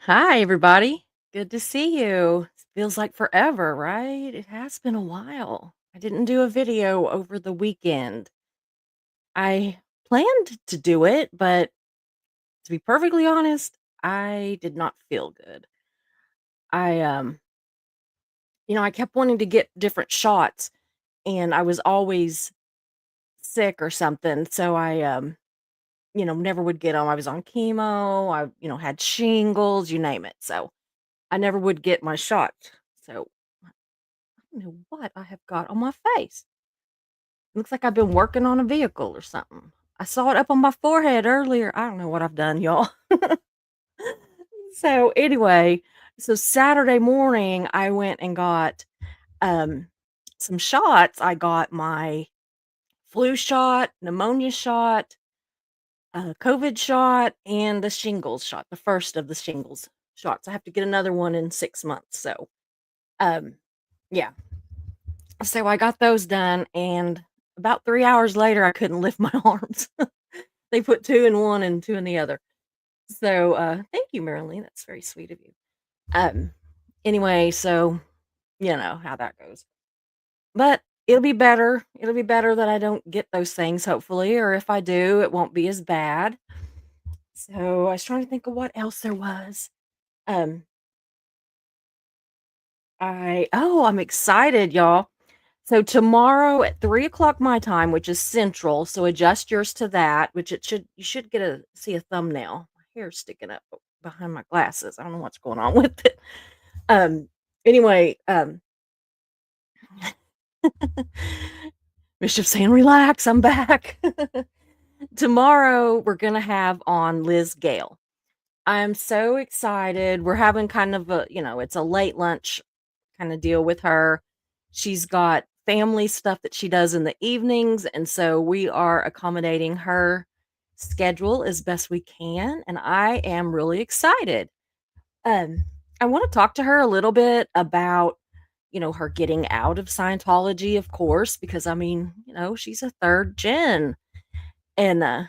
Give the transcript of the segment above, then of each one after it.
Hi, everybody. Good to see you. Feels like forever, right? It has been a while. I didn't do a video over the weekend. I planned to do it, but to be perfectly honest, I did not feel good. I kept wanting to get different shots and I was always sick or something, so I never would get them. I was on chemo, I had shingles, you name it. So I never would get my shot. So don't know what I have got on my face. Looks like I've been working on a vehicle or something. I saw it up on my forehead earlier. I don't know what I've done, y'all. So anyway, so Saturday morning I went and got um some shots. I got my flu shot, pneumonia shot, COVID shot, and the shingles shot, the first of the shingles shots. I have to get another one in 6 months. So um yeah, so I got those done, and about 3 hours later, I couldn't lift my arms. They put 2 in one and 2 in the other. So, thank you, Marilyn, that's very sweet of you. Um, anyway, so you know how that goes. But it'll be better. It'll be better that I don't get those things, hopefully, or if I do, it won't be as bad. So, I was trying to think of what else there was. Um, I'm excited, y'all. So tomorrow at 3 o'clock my time, which is central, so adjust yours to that, which you should get a see a thumbnail. My hair's sticking up behind my glasses. I don't know what's going on with it. Um, anyway, Mischief saying, relax, I'm back. Tomorrow we're gonna have on Liz Gale. I'm so excited. We're having kind of it's a late lunch kind of deal with her. She's got family stuff that she does in the evenings, and so we are accommodating her schedule as best we can, and I am really excited. Um, I want to talk to her a little bit about, her getting out of Scientology, of course, because I mean, she's a third gen and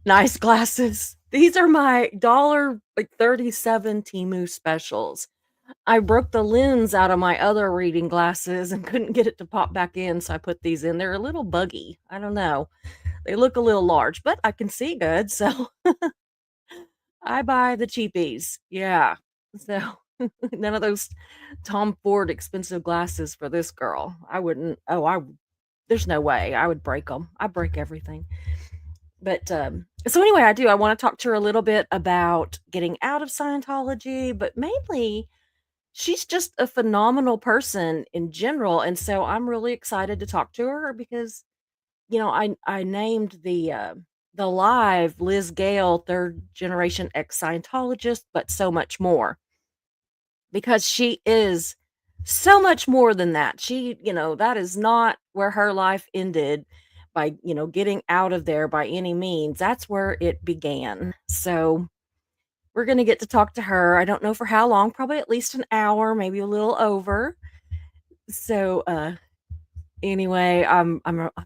nice glasses. These are my dollar like 37 Timu specials. I broke the lens out of my other reading glasses and couldn't get it to pop back in, so I put these in. They're a little buggy. I don't know. They look a little large, but I can see good, so I buy the cheapies. Yeah. So none of those Tom Ford expensive glasses for this girl. I wouldn't. There's no way I would break them. I break everything. But so anyway, I want to talk to her a little bit about getting out of Scientology, but mainly she's just a phenomenal person in general, and so I'm really excited to talk to her because, I named the live Liz Gale, third generation ex Scientologist, but so much more because she is so much more than that. That is not where her life ended by, getting out of there by any means. That's where it began. So we're going to get to talk to her. I don't know for how long, probably at least an hour, maybe a little over. So, anyway, I'm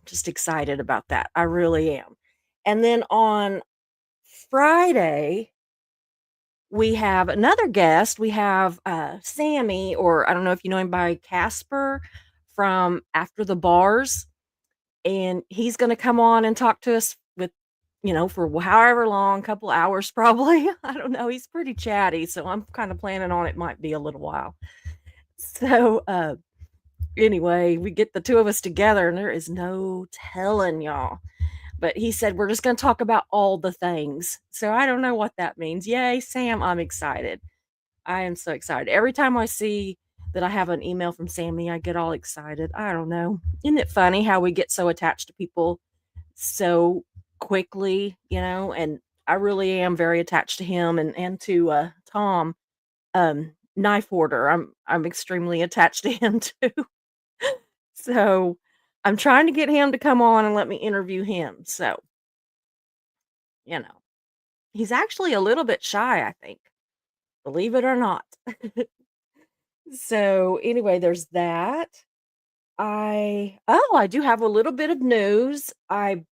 just excited about that. I really am. And then on Friday, we have another guest. We have Sammy, or I don't know if you know him by Casper from After the Bars, and he's going to come on and talk to us for however long, couple hours probably. I don't know. He's pretty chatty, so I'm kind of planning on it might be a little while. So, anyway, we get the two of us together and there is no telling y'all. But he said we're just going to talk about all the things. So I don't know what that means. Yay, Sam, I'm excited. I am so excited. Every time I see that I have an email from Sammy, I get all excited. I don't know. Isn't it funny how we get so attached to people so quickly, and I really am very attached to him and to Tom, Knife Hoarder. I'm extremely attached to him too. So, I'm trying to get him to come on and let me interview him. So, you know, he's actually a little bit shy, I think, believe it or not. So, anyway, there's that. I do have a little bit of news. I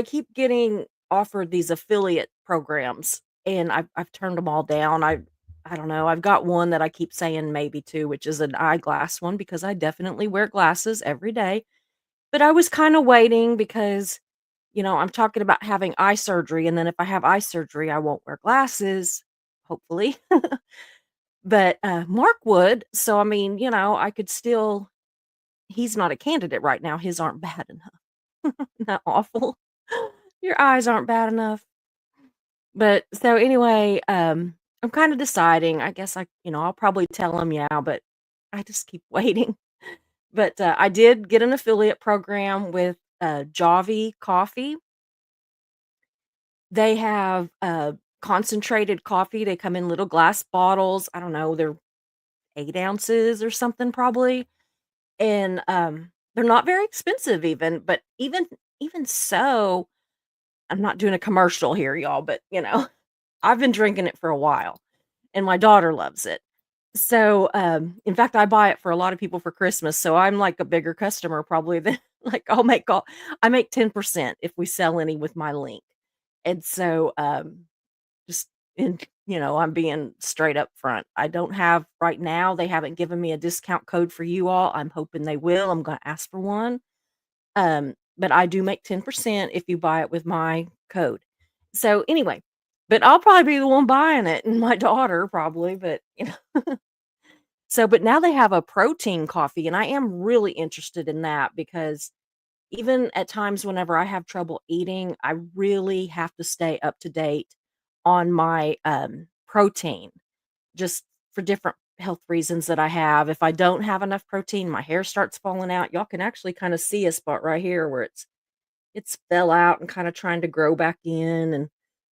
keep getting offered these affiliate programs, and I've turned them all down. I don't know, I've got one that I keep saying maybe to, which is an eyeglass one because I definitely wear glasses every day, but I was kinda waiting because, I'm talking about having eye surgery, and then if I have eye surgery, I won't wear glasses, hopefully. But, Mark would, so, I mean, I could still he's not a candidate right now, his aren't bad enough. Isn't that awful? Your eyes aren't bad enough. But so anyway, I'm kinda deciding, I guess I'll probably tell him, yeah, but I just keep waiting. But, I did get an affiliate program with, Javy Coffee. They have, concentrated coffee, they come in little glass bottles, I don't know, they're 8 ounces or something probably, and, they're not very expensive even, but even so, I'm not doing a commercial here, y'all, but, I've been drinking it for a while, and my daughter loves it. So, in fact, I buy it for a lot of people for Christmas, so I'm like a bigger customer probably than like, I make 10% if we sell any with my link. And so, just in I'm being straight up front. I don't have right now, they haven't given me a discount code for you all. I'm hoping they will. I'm gonna ask for one. But I do make 10% if you buy it with my code. So anyway, but I'll probably be the one buying it and my daughter probably, but so but now they have a protein coffee and I am really interested in that because even at times whenever I have trouble eating, I really have to stay up to date on my protein just for different health reasons that I have. If I don't have enough protein, my hair starts falling out. Y'all can actually kind of see a spot right here where it's fell out and kind of trying to grow back in. And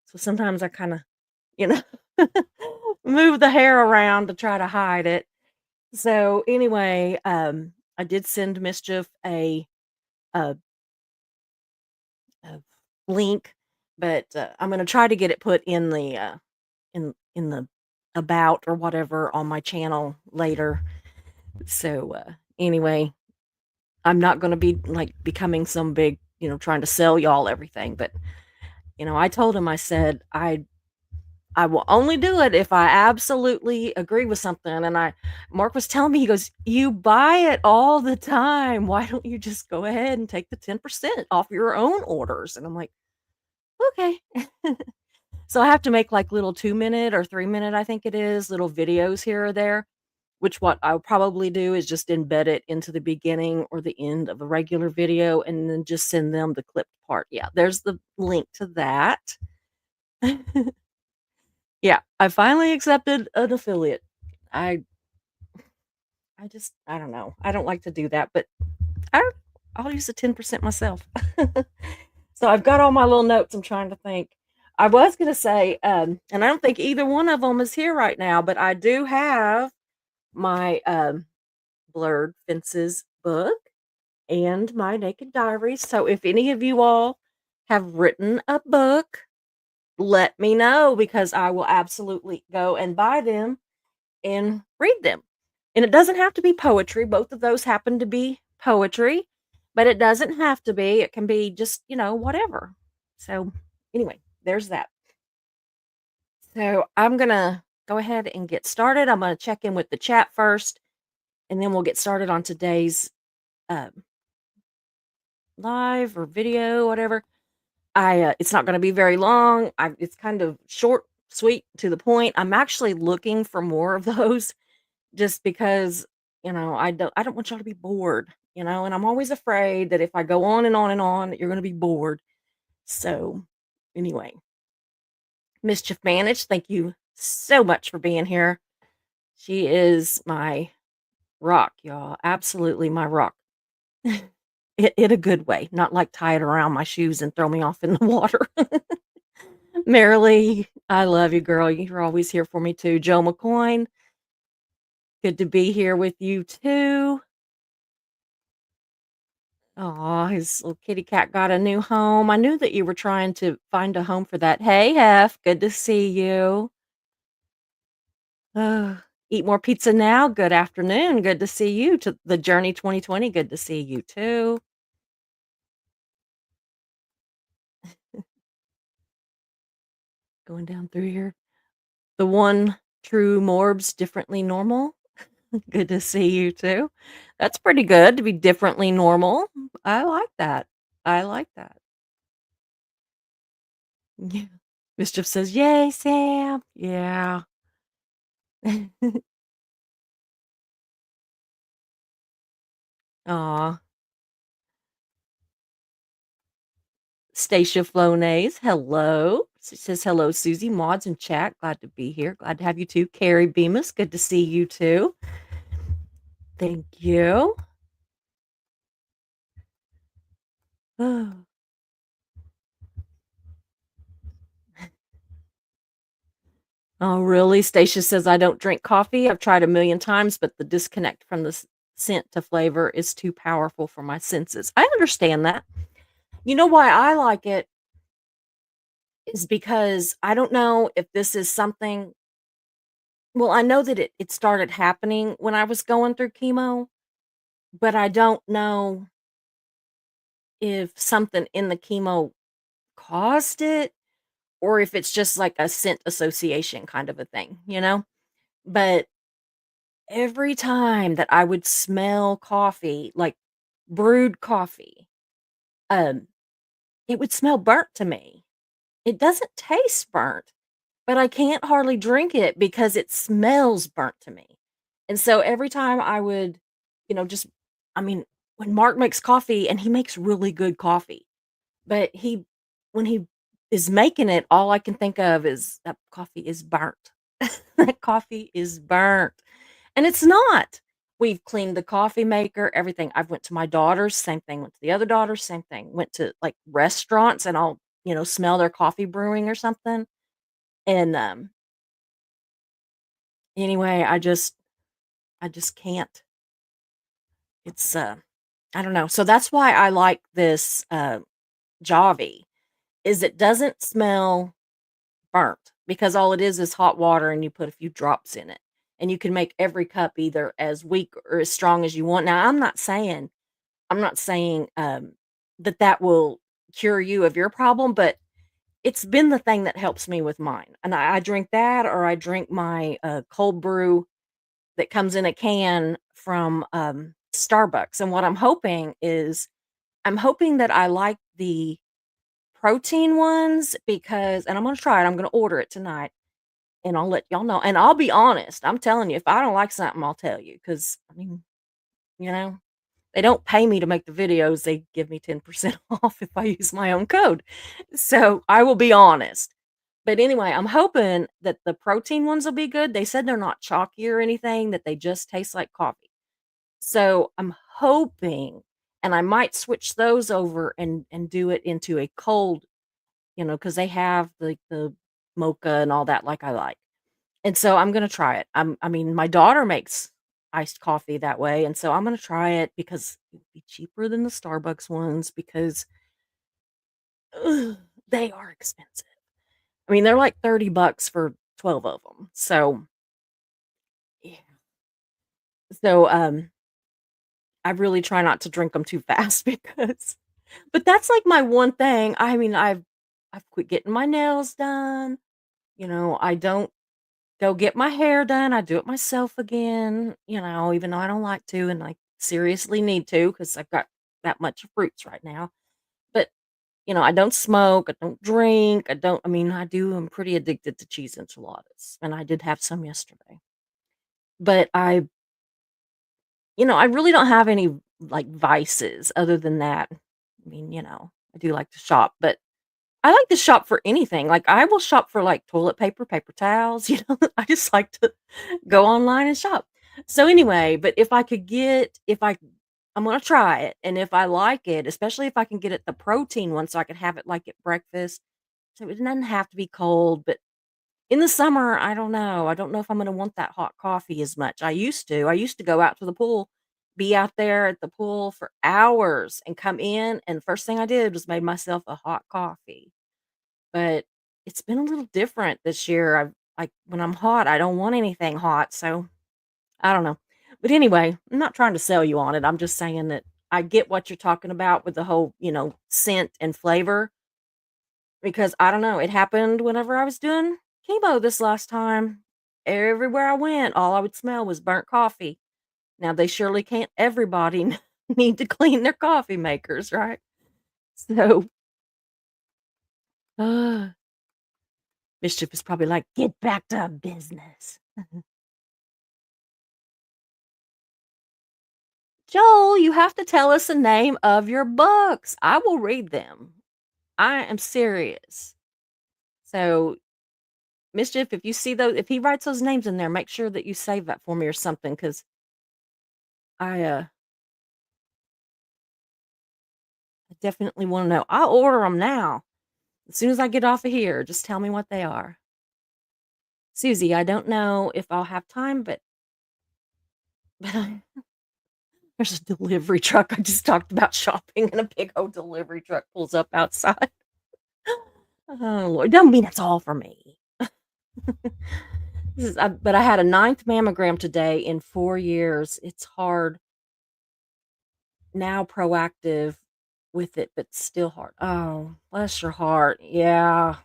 so sometimes I kind of, you know, move the hair around to try to hide it. So anyway, I did send Mischief a, a link, but I'm gonna try to get it put in the in the about or whatever on my channel later. So anyway, I'm not gonna be like becoming some big, trying to sell y'all everything, but I told him I said I will only do it if I absolutely agree with something. And Mark was telling me, he goes, "You buy it all the time. Why don't you just go ahead and take the 10% off your own orders?" And I'm like, okay. So I have to make like little 2-minute or 3-minute, I think it is, little videos here or there, which what I'll probably do is just embed it into the beginning or the end of a regular video and then just send them the clipped part. Yeah, there's the link to that. Yeah, I finally accepted an affiliate. I I don't know. I don't like to do that, but I I'll use the 10% myself. So I've got all my little notes I'm trying to think. I was gonna say, and I don't think either one of them is here right now, but I do have my Blurred Fences book and my Naked Diaries. So if any of you all have written a book, let me know because I will absolutely go and buy them and read them. And it doesn't have to be poetry. Both of those happen to be poetry, but it doesn't have to be. It can be just, whatever. So, anyway, there's that. So, I'm going to go ahead and get started. I'm going to check in with the chat first, and then we'll get started on today's um, live or video, whatever. It's not going to be very long. It's kind of short, sweet, to the point. I'm actually looking for more of those just because, I don't want y'all to be bored, and I'm always afraid that if I go on and on and on, that you're gonna be bored. So, anyway, Mischief Managed, thank you so much for being here. She is my rock, y'all. Absolutely my rock. In a good way, not like tie it around my shoes and throw me off in the water. Marilee, I love you, girl. You're always here for me too. Joe McCoy, good to be here with you too. Aw, his little kitty cat got a new home. I knew that you were trying to find a home for that. Hey, Hef, good to see you. Eat more pizza now. Good afternoon. Good to see you. To the Journey 2020. Good to see you too. going down through here. The one true Morbs differently normal. Good to see you too. That's pretty good to be differently normal. I like that. I like that. Yeah. Mischief says, "Yay, Sam." Yeah. Aw. Stacia Flonase, hello. She says, "Hello, Susie, mods, and chat. Glad to be here. Glad to have you too." Carrie Bemis, good to see you too. Thank you. Oh, really? Stacia says, "I don't drink coffee. I've tried a million times, but the disconnect from the scent to flavor is too powerful for my senses." I understand that. You know why I like it is because I don't know if this is something. Well, I know that it started happening when I was going through chemo, but I don't know if something in the chemo caused it or if it's just like a scent association kind of a thing, you know? But every time that I would smell coffee, like brewed coffee, um, it would smell burnt to me. It doesn't taste burnt, but I can't hardly drink it because it smells burnt to me. And so every time I would, just I mean, when Mark makes coffee and he makes really good coffee, but when he is making it, all I can think of is that coffee is burnt. That coffee is burnt. And it's not. We've cleaned the coffee maker, everything. I've went to my daughter's, same thing. Went to the other daughter's, same thing. Went to like restaurants and I'll, smell their coffee brewing or something. And anyway, I just can't. It's I don't know. So that's why I like this Javi is it doesn't smell burnt because all it is hot water and you put a few drops in it. And you can make every cup either as weak or as strong as you want. Now, I'm not saying that will cure you of your problem, but it's been the thing that helps me with mine. And I drink that or I drink my cold brew that comes in a can from Starbucks. And what I'm hoping that I like the protein ones because, and I'm going to try it. I'm going to order it tonight and I'll let y'all know. And I'll be honest. I'm telling you, if I don't like something, I'll tell you. Cause I mean, you know, they don't pay me to make the videos. They give me 10% off if I use my own code. So I will be honest. But anyway, I'm hoping that the protein ones will be good. They said they're not chalky or anything, that they just taste like coffee. So I'm hoping, and I might switch those over and do it into a cold, because they have the mocha and all that like I like. And so I'm gonna try it. I mean, my daughter makes iced coffee that way, and so I'm gonna try it because it would be cheaper than the Starbucks ones because ugh, they are expensive. I mean, they're like 30 bucks for 12 of them. So, yeah. So, I really try not to drink them too fast because but that's like my one thing. I mean, I've quit getting my nails done. I don't go get my hair done. I do it myself again, even though I don't like to and I seriously need to because I've got that much fruits right now. But, I don't smoke, I don't drink, I mean, I do, I'm pretty addicted to cheese enchiladas, and I did have some yesterday. But I really don't have any like vices other than that. I mean, I do like to shop, but I like to shop for anything. Like I will shop for like toilet paper, paper towels, I just like to go online and shop. So anyway, but I'm gonna try it. And if I like it, especially if I can get it the protein one so I can have it like at breakfast. So it doesn't have to be cold, but in the summer, I don't know. I don't know if I'm gonna want that hot coffee as much. I used to. I used to go out to the pool, be out there at the pool for hours and come in, and the first thing I did was made myself a hot coffee. But it's been a little different this year. I've like when I'm hot, I don't want anything hot, so I don't know. But anyway, I'm not trying to sell you on it. I'm just saying that I get what you're talking about with the whole, scent and flavor. because I don't know, it happened whenever I was doing chemo this last time. Everywhere I went, all I would smell was burnt coffee. Now they surely can't everybody need to clean their coffee makers, right? So, uh, Mischief is probably like, "Get back to business." Joel, you have to tell us the name of your books. I will read them. I am serious. So, Mischief, if you see those, if he writes those names in there, make sure that you save that for me or something, because I I definitely want to know. I'll order them now. As soon as I get off of here, just tell me what they are. Susie, I don't know if I'll have time, but there's a delivery truck. I just talked about shopping, and a big old delivery truck pulls up outside. Oh Lord, doesn't mean it's all for me. But I had a ninth mammogram today in 4 years. It's hard now, proactive with it, but still hard. Oh, bless your heart. Yeah,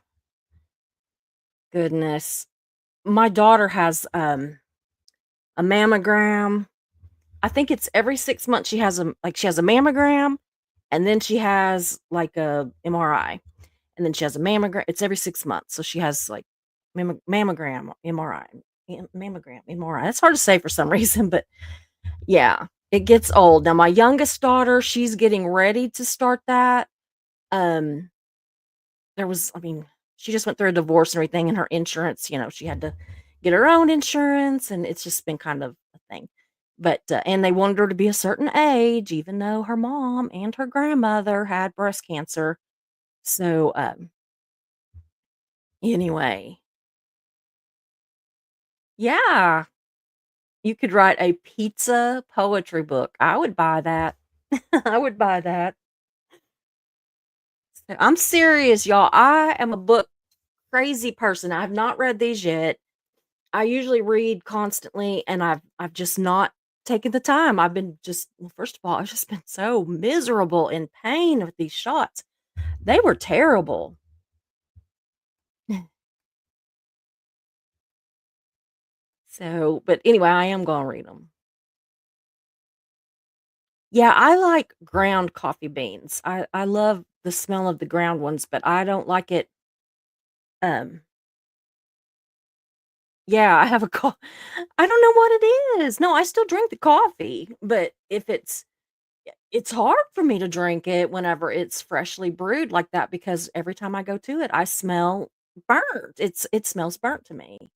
goodness. My daughter has a mammogram. I think it's every 6 months she has a mammogram, and then she has like a MRI, and then she has a mammogram. It's every 6 months, so she has like mammogram, MRI, mammogram, MRI. That's hard to say for some reason, but yeah, it gets old. Now my youngest daughter, she's getting ready to start that. Um, I mean, she just went through a divorce and everything, and her insurance, she had to get her own insurance, and it's just been kind of a thing. But and they wanted her to be a certain age, even though her mom and her grandmother had breast cancer. So anyway, yeah, you could write a pizza poetry book. I would buy that. I would buy that. I'm serious, y'all. I am a book crazy person. I have not read these yet. I usually read constantly, and I've just not taken the time. I've been just well, first of all, I've just been so miserable in pain with these shots. They were terrible. So, but anyway, I am gonna read them. Yeah, I like ground coffee beans. I love the smell of the ground ones, but I don't like it. Um, yeah, I have a I don't know what it is. No, I still drink the coffee, but if it's hard for me to drink it whenever it's freshly brewed like that, because every time I go to it, I smell burnt. It smells burnt to me.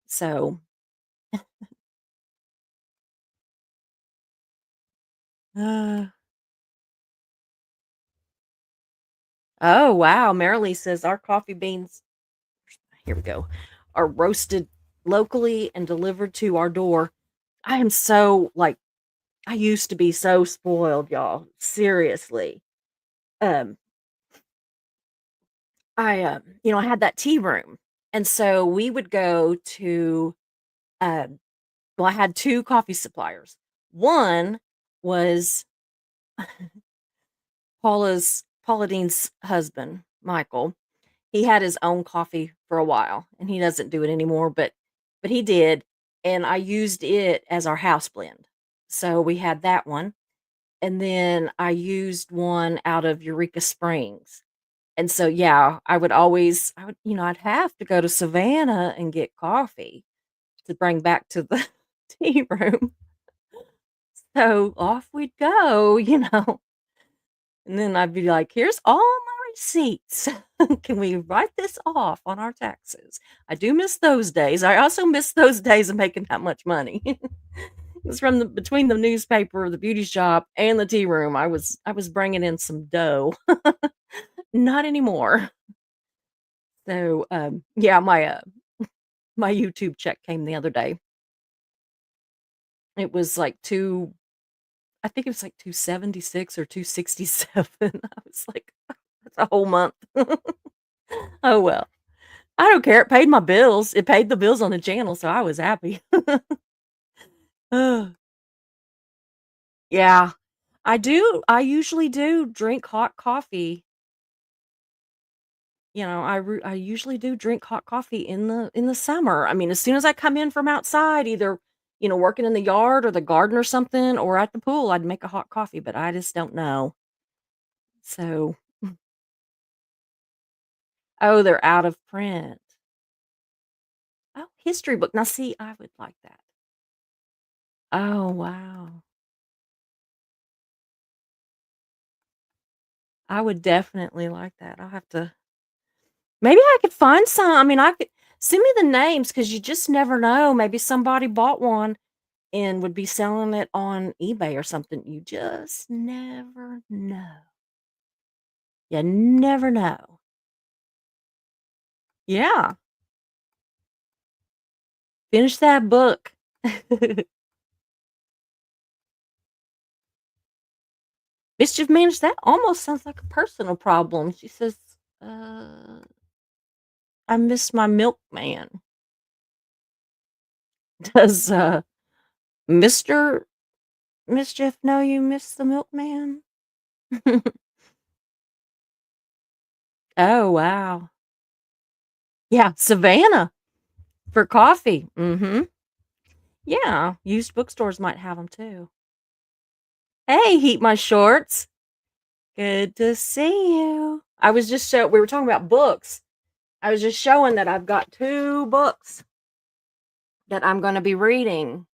So, uh, oh wow, Marilee says our coffee beans, here we go, are roasted locally and delivered to our door. I am so like I used to be so spoiled, y'all. Seriously. Um, I had that tea room. And so we would go to um well, I had 2 coffee suppliers. One was Paula Dean's husband, Michael. He had his own coffee for a while, and he doesn't do it anymore, but he did, and I used it as our house blend. So we had that one, and then I used one out of Eureka Springs. And so, yeah, I'd have to go to Savannah and get coffee to bring back to the tea room. So off we'd go, and then I'd be like, "Here's all my receipts. Can we write this off on our taxes?" I do miss those days. I also miss those days of making that much money. It's from the between the newspaper, the beauty shop, and the tea room. I was bringing in some dough. Not anymore. So, yeah, my YouTube check came the other day. It was like 2 I think it was like 276 or 267. I was like, "That's a whole month." Oh, well. I don't care, it paid my bills. It paid the bills on the channel, so I was happy. Ugh. Yeah. I usually do drink hot coffee. I usually do drink hot coffee in the summer. I mean, as soon as I come in from outside, either, working in the yard or the garden or something, or at the pool, I'd make a hot coffee, but I just don't know. So oh, they're out of print. Oh, history book. Now see, I would like that. Oh, wow. I would definitely like that. I'll have to maybe I could find some. I mean, I could send me the names because you just never know. Maybe somebody bought one and would be selling it on eBay or something. You just never know. You never know. Yeah. Finish that book. Mischief managed that almost sounds like a personal problem. She says, uh, I miss my milkman. Does Mr. Mischief know you miss the milkman? Oh, wow. Yeah, Savannah for coffee. Mhm. Yeah, used bookstores might have them too. Hey, Heat My Shorts. Good to see you. I was just we were talking about books. I was just showing that I've got 2 books that I'm gonna be reading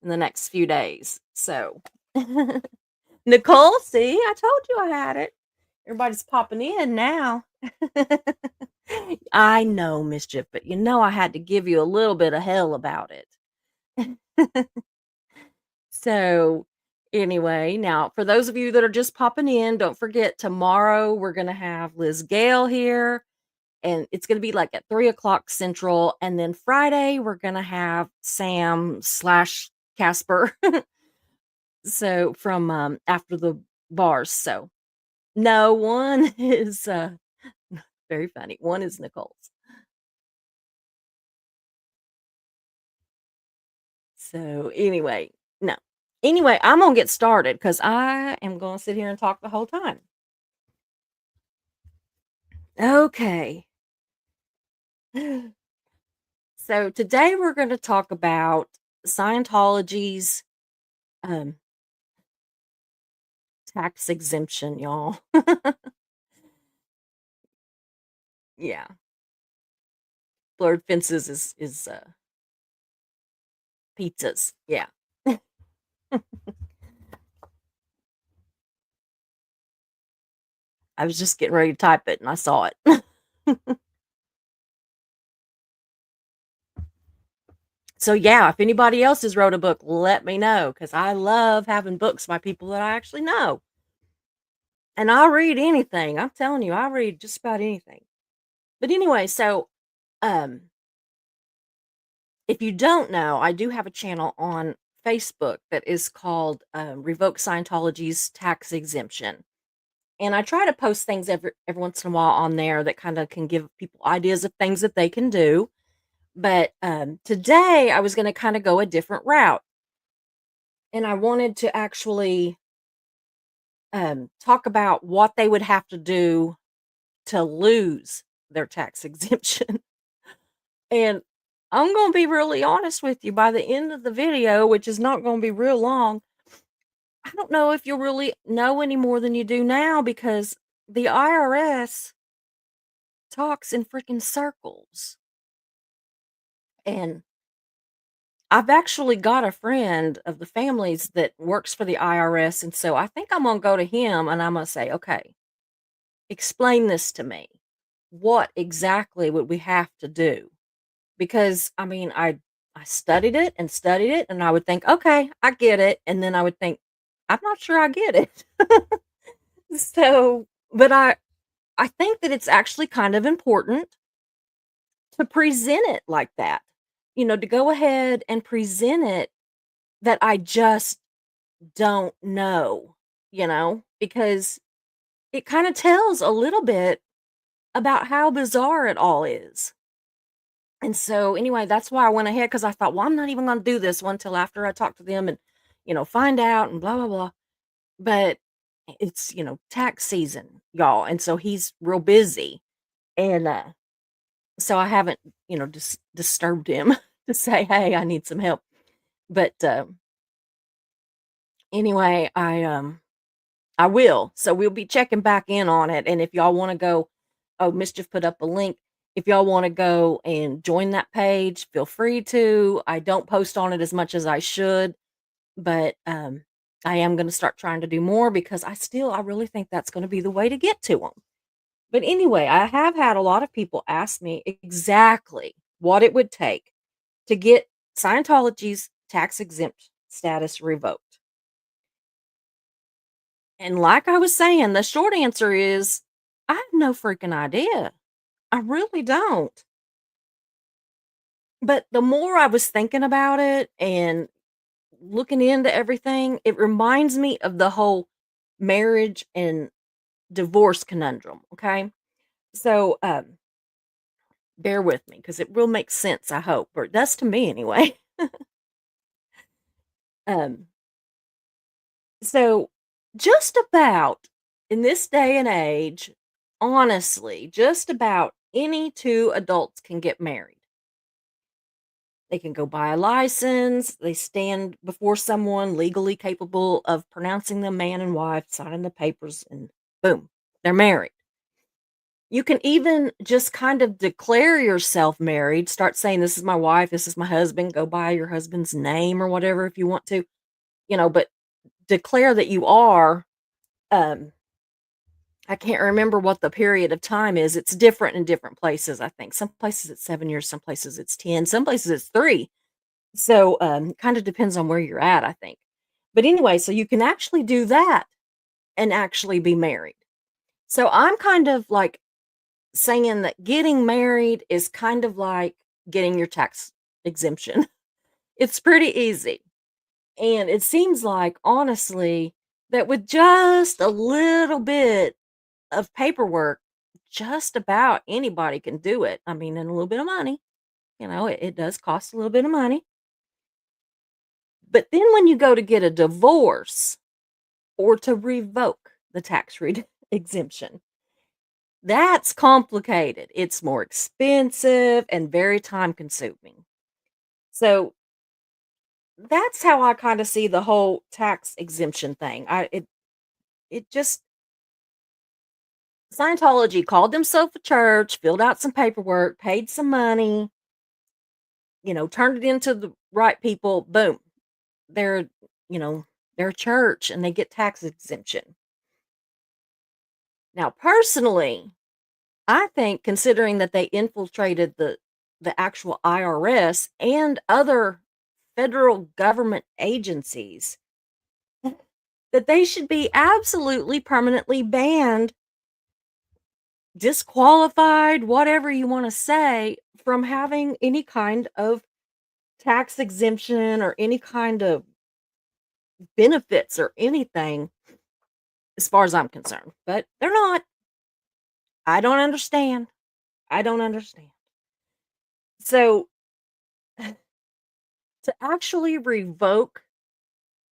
in the next few days. So, Nicole, see, I told you I had it. Everybody's popping in now. I know, Mischief, but I had to give you a little bit of hell about it. So, anyway, now for those of you that are just popping in, don't forget tomorrow we're gonna have Liz Gale here, and it's gonna be like at 3 o'clock Central, and then Friday we're gonna have Sam slash Casper. So from after the bars. So no one is very funny. One is Nicole's. So anyway, no. Anyway, I'm gonna get started because I am gonna sit here and talk the whole time. Okay. So today we're going to talk about Scientology's um, tax exemption, y'all. Yeah, blurred fences is pizzas. Yeah, I was just getting ready to type it and I saw it. So yeah, if anybody else has wrote a book, let me know because I love having books by people that I actually know. And I'll read anything. I'm telling you, I read just about anything. But anyway, so um if you don't know, I do have a channel on Facebook that is called Revoke Scientology's Tax Exemption. And I try to post things every once in a while on there that kind of can give people ideas of things that they can do. But today I was going to kind of go a different route. And I wanted to actually talk about what they would have to do to lose their tax exemption. And I'm going to be really honest with you. By the end of the video, which is not going to be real long, I don't know if you'll really know any more than you do now because the IRS talks in freaking circles. And I've actually got a friend of the family's that works for the IRS. And so I think I'm going to go to him and I'm going to say, okay, explain this to me. What exactly would we have to do? Because I mean, I studied it, and I would think, okay, I get it. And then I would think, I'm not sure I get it. So, but I think that it's actually kind of important to present it like that. To go ahead and present it that I just don't know, because it kind of tells a little bit about how bizarre it all is. And so, anyway, that's why I went ahead because I thought, well, I'm not even going to do this one till after I talk to them and, find out and blah, blah, blah. But it's, tax season, y'all. And so he's real busy. And, so I haven't, disturbed him to say, "Hey, I need some help." But, anyway, I will. So we'll be checking back in on it, and if y'all wanna go oh, Mischief put up a link. If y'all wanna go and join that page, feel free to. I don't post on it as much as I should, but, I am gonna start trying to do more because I really think that's gonna be the way to get to them. But anyway, I have had a lot of people ask me exactly what it would take to get Scientology's tax exempt status revoked. And like I was saying, the short answer is I have no freaking idea. I really don't. But the more I was thinking about it and looking into everything, it reminds me of the whole marriage and divorce conundrum. Okay. So, bear with me because it will make sense, I hope, or it does to me anyway. Um, so just about in this day and age, honestly, just about any two adults can get married. They can go buy a license, they stand before someone legally capable of pronouncing them man and wife, signing the papers, and boom, they're married. You can even just kind of declare yourself married, start saying, "This is my wife, this is my husband," go by your husband's name or whatever if you want to, but declare that you are. um, I can't remember what the period of time is. It's different in different places, I think. Some places it's 7 years, some places it's 10, some places it's 3. So, kind of depends on where you're at, I think. But anyway, so you can actually do that and actually be married. So I'm kind of like saying that getting married is kind of like getting your tax exemption. It's pretty easy. And it seems like, honestly, that with just a little bit of paperwork, just about anybody can do it. I mean, and a little bit of money, it does cost a little bit of money. But then when you go to get a divorce or to revoke the exemption, that's complicated. It's more expensive and very time consuming. So that's how I kind of see the whole tax exemption thing. It just Scientology called themselves a church, filled out some paperwork, paid some money, turned it into the right people. Boom. They're, you know, they're a church and they get tax exemption. Now, personally, I think considering that they infiltrated the actual IRS and other federal government agencies, that they should be absolutely permanently banned, disqualified, whatever you want to say, from having any kind of tax exemption or any kind of benefits or anything as far as I'm concerned. But they're not. I don't understand. I don't understand. So to actually revoke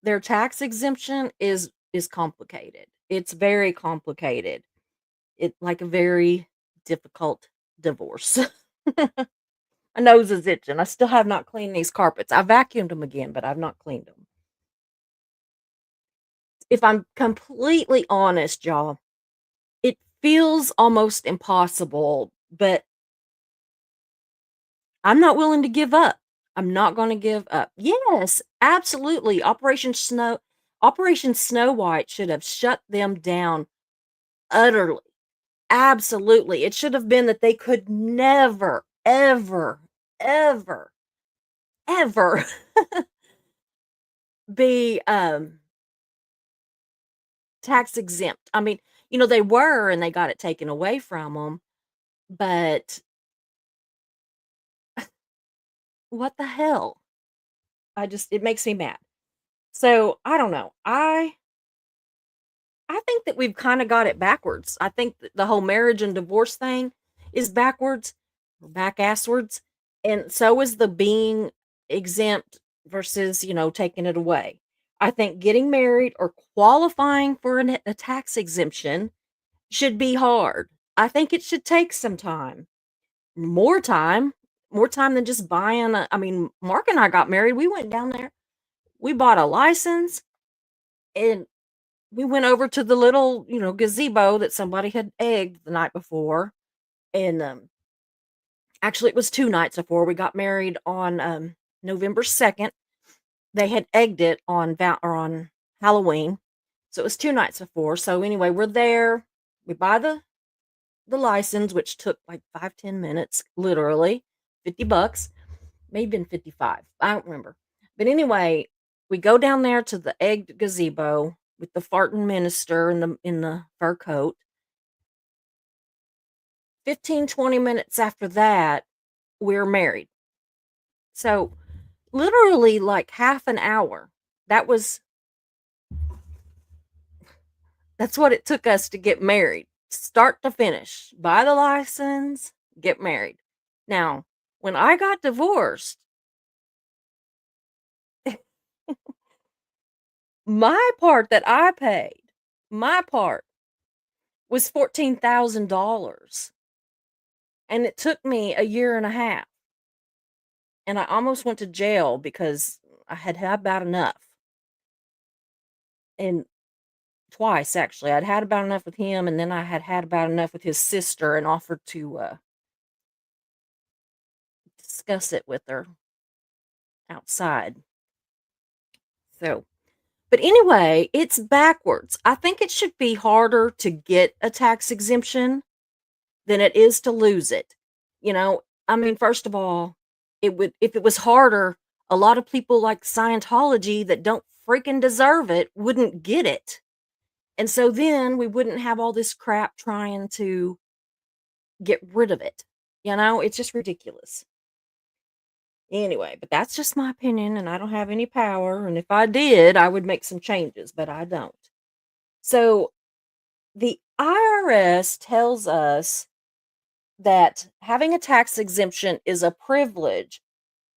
their tax exemption is complicated. It's very complicated. It like a very difficult divorce. My nose is itching. I still have not cleaned these carpets. I vacuumed them again, but I've not cleaned them. If I'm completely honest, y'all, it feels almost impossible, but I'm not willing to give up. I'm not gonna give up. Yes, absolutely. Operation Snow White should have shut them down utterly. Absolutely. It should have been that they could never, ever, ever, ever be, tax exempt. I mean, they were and they got it taken away from them, but what the hell? It makes me mad. So, I don't know. I think that we've kinda got it backwards. I think that the whole marriage and divorce thing is backwards, or back-asswards, and so is the being exempt versus, taking it away. I think getting married or qualifying for a tax exemption should be hard. I think it should take some time. More time, more time than just buying a I mean, Mark and I got married, we went down there, we bought a license, and we went over to the little, gazebo that somebody had egged the night before, and, actually, it was 2 nights before. We got married on, November 2nd. They had egged it on Halloween, so it was 2 nights before. So, anyway, we're there, we buy the license, which took, like, 5, 10 minutes, literally, 50 bucks, maybe been 55, I don't remember. But anyway, we go down there to the egged gazebo with the farting minister in the fur coat. 15, 20 minutes after that, we're married. So, literally, like, half an hour. That was that's what it took us to get married, start to finish. Buy the license, get married. Now, when I got divorced, my part that I paid, my part was $14,000, and it took me a year and a half, and I almost went to jail because I had had about enough, and twice, actually. I'd had about enough with him, and then I had had about enough with his sister and offered to, discuss it with her outside. So but anyway, it's backwards. I think it should be harder to get a tax exemption than it is to lose it. I mean, first of all, it would if it was harder, a lot of people like Scientology that don't freaking deserve it wouldn't get it. And so then we wouldn't have all this crap trying to get rid of it. It's just ridiculous. Anyway, but that's just my opinion, and I don't have any power. And if I did, I would make some changes, but I don't. So the IRS tells us that having a tax exemption is a privilege.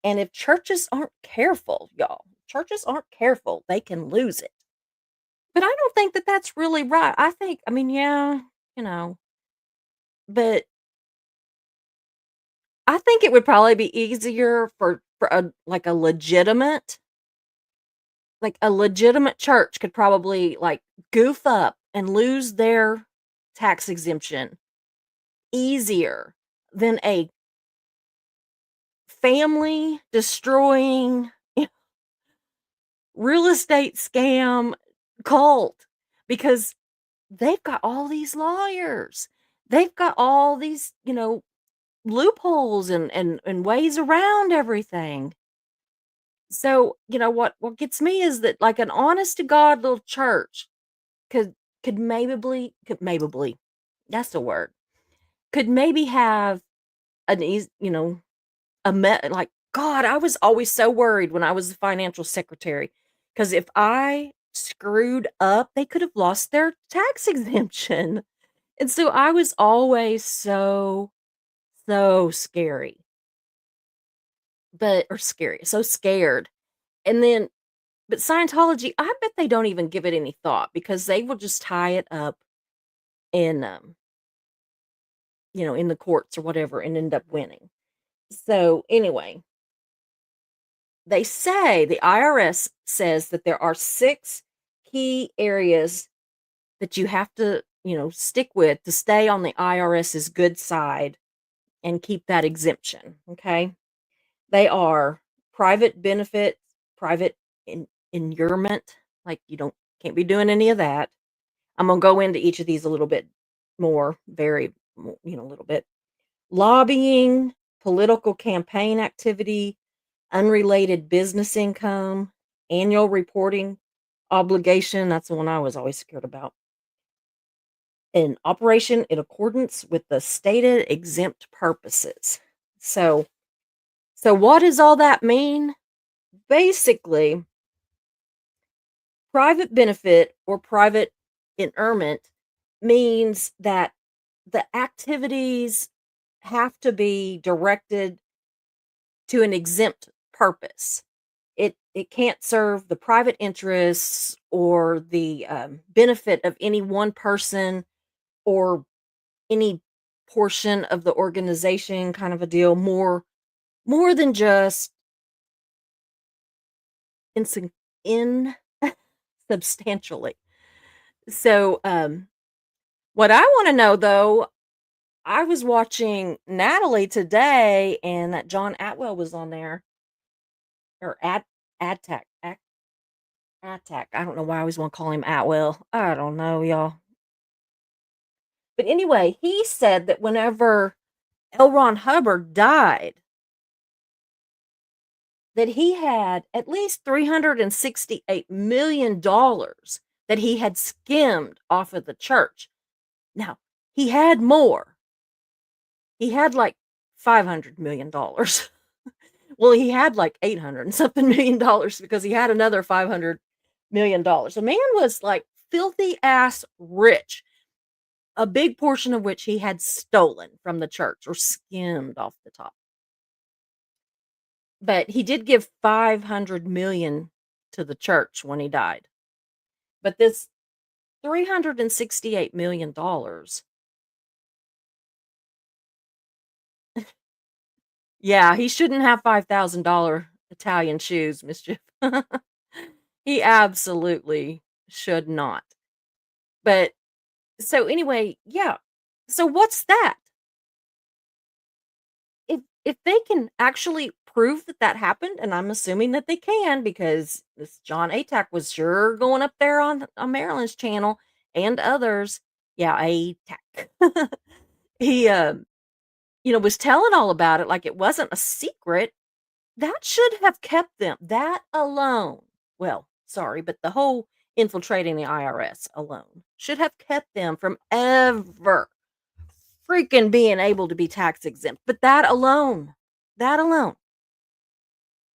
And if churches aren't careful, y'all, churches aren't careful, they can lose it. But I don't think that that's really right. I mean, yeah, you know, but I think it would probably be easier for a legitimate church could probably like goof up and lose their tax exemption easier than a family destroying real estate scam cult because they've got all these lawyers. They've got all these, loopholes and ways around everything. So, what gets me is that like an honest to God little church could could maybe that's the word. Could maybe have an easy, like God, I was always so worried when I was the financial secretary because if I screwed up, they could have lost their tax exemption. And so I was always so so scared. And then but Scientology, I bet they don't even give it any thought because they will just tie it up in in the courts or whatever and end up winning. So anyway, the IRS says that there are 6 key areas that you have to, stick with to stay on the IRS's good side and keep that exemption, okay? They are private benefits, private inurement, like you don't can't be doing any of that. I'm gonna go into each of these a little bit more, a little bit. Lobbying, political campaign activity, unrelated business income, annual reporting obligation. That's the one I was always scared about. In operation in accordance with the stated exempt purposes. So, so what does all that mean? Basically, private benefit or private interment means that the activities have to be directed to an exempt purpose. It can't serve the private interests or the benefit of any one person or any portion of the organization kind of a deal, more than just insign in substantially. So, what I wanna know, though, I was watching Natalie today, and that John Atwell was on there, or Adtac Ac Attack. I don't know why I always wanna call him Atwell. I don't know, y'all. But anyway, he said that whenever L. Ron Hubbard died, that he had at least $368 million that he had skimmed off of the church. Now, he had more. He had like $500 million. Well, he had like 800 and something $1,000,000 because he had another $500 million. The man was like filthy ass rich, a big portion of which he had stolen from the church or skimmed off the top. But he did give 500 million to the church when he died. But this $368 million. Yeah, he shouldn't have $5,000 Italian shoes, Mischief. He absolutely should not. But so anyway, yeah. So what's that? If they can actually prove that that happened, and I'm assuming that they can because this John Atack was sure going up there on Maryland's channel and others. Yeah, Atack. He was telling all about it like it wasn't a secret. That should have kept them. That alone. Well, sorry, but the whole infiltrating the IRS alone should have kept them from ever freaking being able to be tax exempt. But that alone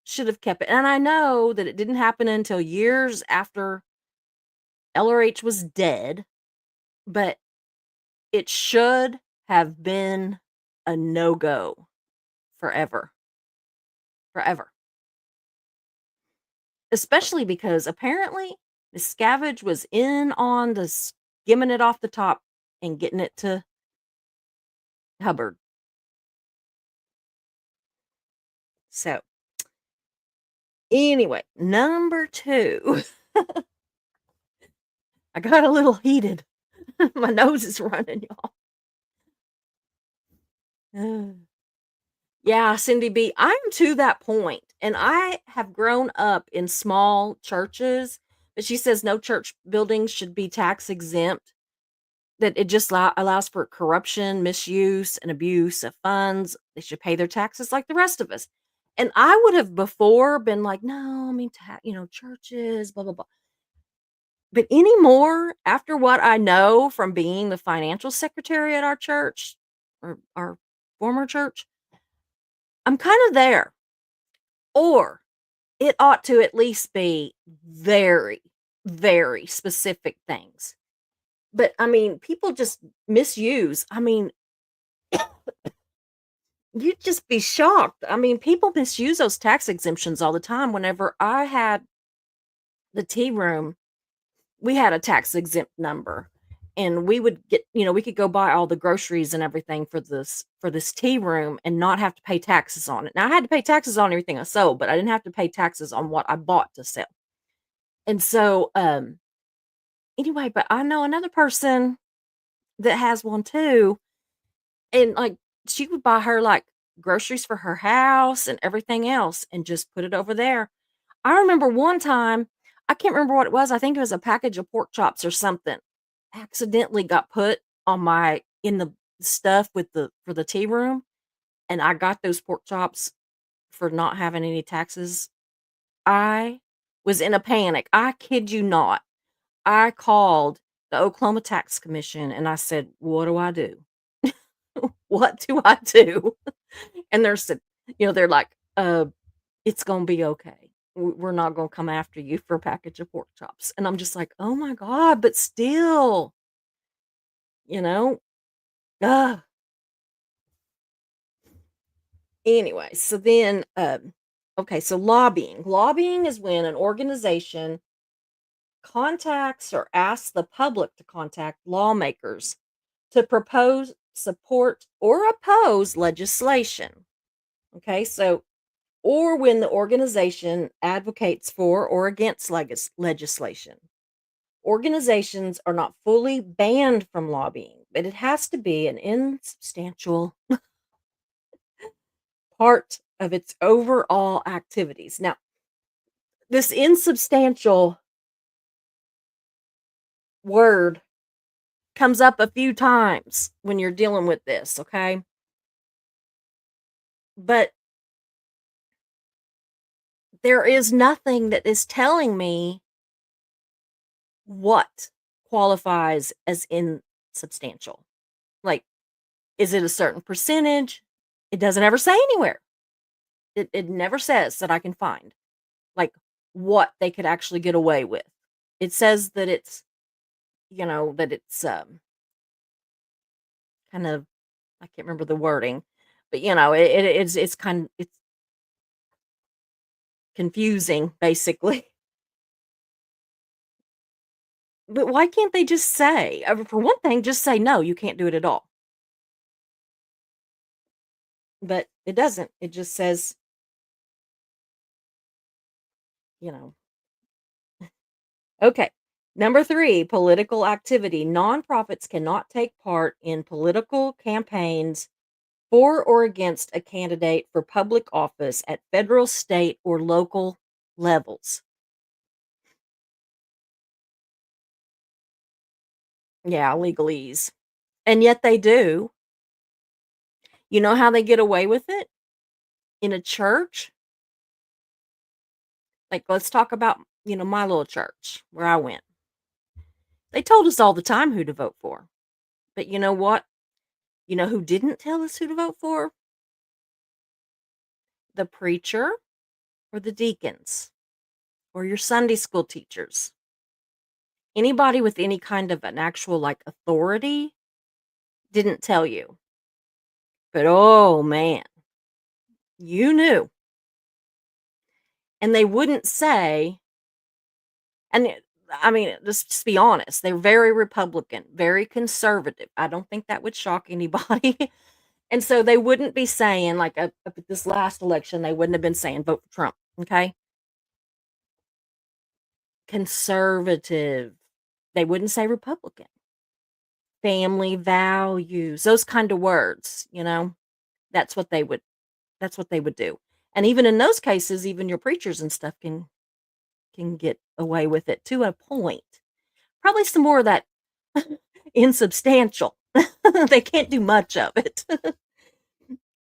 should have kept it. And I know that it didn't happen until years after LRH was dead, but it should have been a no-go forever. Forever. Especially because apparently Miss Scavenge was in on the skimming it off the top and getting it to Hubbard. So, anyway, number 2. I got a little heated. My nose is running, y'all. Yeah, Cindy B, I'm to that point, and I have grown up in small churches, but she says no church buildings should be tax exempt, that it just allows for corruption, misuse, and abuse of funds. They should pay their taxes like the rest of us. And I would have before been like, no, I mean, churches, blah, blah, blah. But anymore, after what I know from being the financial secretary at our church or our former church, I'm kind of there. Or it ought to at least be very, very specific things. But I mean, people just misuse. I mean, you'd just be shocked. I mean, people misuse those tax exemptions all the time. Whenever I had the tea room, we had a tax exempt number, and we would get, we could go buy all the groceries and everything for this tea room and not have to pay taxes on it. Now I had to pay taxes on everything I sold, but I didn't have to pay taxes on what I bought to sell. And so, anyway, but I know another person that has one too, and like she would buy her like groceries for her house and everything else and just put it over there. I remember one time, I can't remember what it was. I think it was a package of pork chops or something. Accidentally got put on my in the stuff with the for the tea room, and I got those pork chops for not having any taxes. I was in a panic. I kid you not. I called the Oklahoma Tax Commission and I said, "What do I do? What do I do?" And they're like, it's gonna be okay. We're not gonna come after you for a package of pork chops." And I'm just like, "Oh my god," but still, you know? Ugh. Anyway, so then, okay, so lobbying. Lobbying is when an organization contacts or asks the public to contact lawmakers support, or oppose legislation. Okay, so or when the organization advocates for or against legislation. Organizations are not fully banned from lobbying, but it has to be an insubstantial part of its overall activities. Now, this insubstantial word comes up a few times when you're dealing with this, okay? But there is nothing that is telling me what qualifies as insubstantial. Like, is it a certain percentage? It doesn't ever say anywhere. It never says that I can find, like, what they could actually get away with. It says that it's, that it's, kind of, I can't remember the wording, but, it's confusing, basically. But why can't they just say, for one thing, just say, "No, you can't do it at all." But it doesn't. It just says, you know Okay. Number 3, political activity. Nonprofits cannot take part in political campaigns for or against a candidate for public office at federal, state, or local levels. Yeah, legalese. And yet they do. You know how they get away with it? In a church? Like, let's talk about, my little church where I went. They told us all the time who to vote for. But you know what? You know who didn't tell us who to vote for? The preacher or the deacons or your Sunday school teachers. Anybody with any kind of an actual, like, authority didn't tell you. But, oh, man, you knew. And they wouldn't say and it I mean, just be honest, they're very Republican, very conservative. I don't think that would shock anybody. And so they wouldn't be saying, like, up at this last election, they wouldn't have been saying, "Vote for Trump," okay? Conservative. They wouldn't say Republican. Family values, those kind of words, That's what they would that's what they would do. And even in those cases, even your preachers and stuff can get away with it to a point. Probably some more of that insubstantial. They can't do much of it.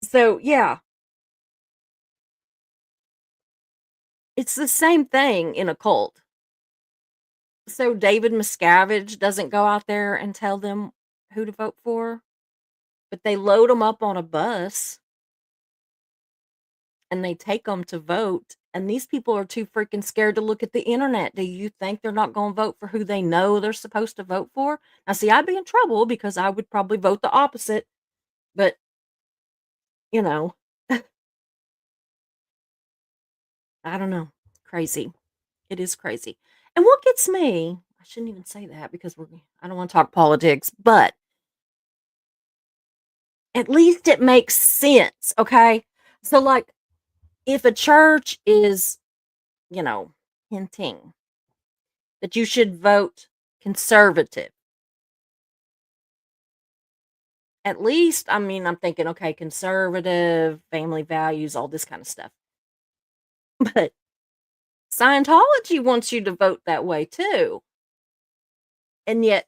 So, yeah, it's the same thing in a cult. So David Miscavige doesn't go out there and tell them who to vote for, but they load them up on a bus and they take them to vote, and these people are too freaking scared to look at the internet. Do you think they're not gonna vote for who they know they're supposed to vote for? Now, see, I'd be in trouble because I would probably vote the opposite, but, you know, I don't know. Crazy. It is crazy. And what gets me I shouldn't even say that because I don't wanna talk politics, but at least it makes sense, okay? So, like, if a church is, you know, hinting that you should vote conservative. At least, I mean, I'm thinking, okay, conservative, family values, all this kind of stuff. But Scientology wants you to vote that way too. And yet